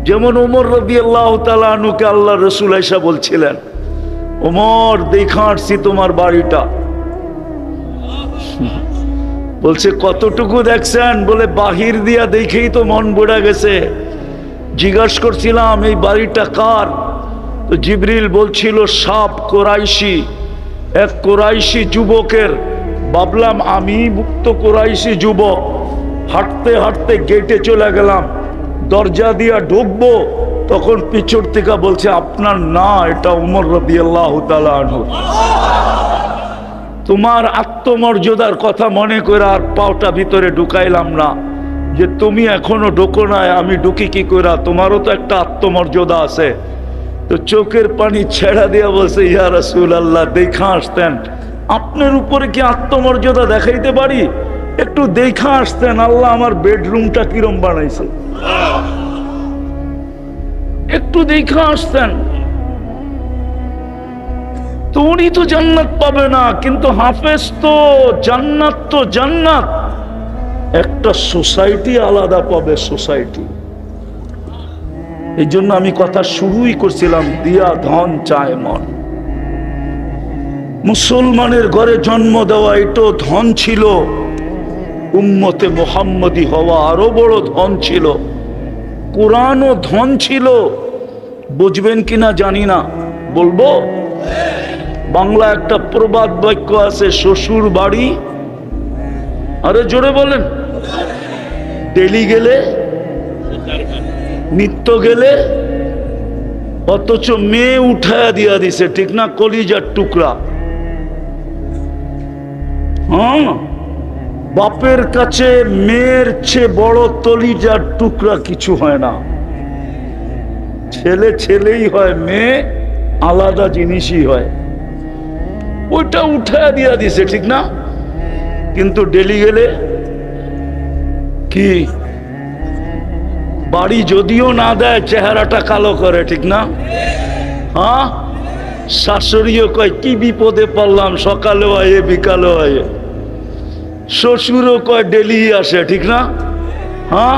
যেমন ওমর রাদিয়াল্লাহু তাআলা আনহুকে আল্লাহ রসুল আয়েশা বলছিলেন, ওমর দেখা আসছি তোমার বাড়িটা। বলছে কতটুকু দেখছেন? বলে বাহির দিয়া দেখেই তো মন বুড়া গেছে। জিজ্ঞাসা করছিলাম এই বাড়িটা কার? তো জিবরিল বলছিল সাপ কোরাইশি, এক কোরাইশি যুবকের। ভাবলাম আমি মুক্ত কোরাইশি যুবক, হাঁটতে হাঁটতে গেটে চলে গেলাম, দরজা দিয়া ঢুকবো, তখন পিছর থেকে বলছে আপনার না, এটা ওমর রাদিয়াল্লাহু তাআলা আনহু। তোমার আত্মমর্যাদার কথা মনে করে আর পাওটা ভিতরে ঢুকাইলাম না, যে তুমি এখনো ঢোকো নাই, আমি ঢুকি কি করে? তোমারও তো একটা আত্মমর্যাদা আছে। তো চোখের পানি ছেড়া দিয়া বলছে, ইয়া রাসূলুল্লাহ দেখা আসতেন, আপনার উপরে কি আত্মমর্যাদা দেখাইতে পারি? একটু দেখা আসতেন, আল্লাহ আমার বেডরুমটা কিরম বানাইছে, একটু দেখা আসতেন। তো উনি তো জান্নাত পাবে না, কিন্তু হাফেজ তো জান্নাত, তো জান্নাত একটা সোসাইটি আলাদা পাবে, সোসাইটি। এই জন্য আমি কথা শুরুই করছিলাম, দিয়া ধন চায় মন। মুসলমানের ঘরে জন্ম দেওয়া এটাও ধন ছিল, উম্মতে মুহাম্মদী হওয়া আরো বড় ধন ছিল, কোরআনও ধন ছিল। বুঝবেন কিনা জানি না, বলবো। বাংলা একটা প্রবাদ বাক্য আছে, শ্বশুর বাড়ি, আরে জোরে বলেন, ডেলি গেলে নিত্য গেলে, অথচ মেয়ে উঠায়া দিয়া দিছে, ঠিক না? কলিজার টুকরা। হ্যাঁ, বাপের কাছে মেয়ের চেয়ে বড় কলিজার টুকরা কিছু হয় না। ছেলে ছেলেই হয়, মেয়ে আলাদা জিনিসই হয়। ওইটা উঠায়া দিয়া দিছে, ঠিক না? কিন্তু ডেলি গেলে কি, বাড়ি যদিও না দেয়, চেহারাটা কালো করে, ঠিক না? হ্যাঁ, শাশুড়িও কয় কি বিপদে পড়লাম, সকালেও আয়ে বিকালেও আয়ে। শ্বশুরও কয় ডেলি আসে, ঠিক না? হ্যাঁ,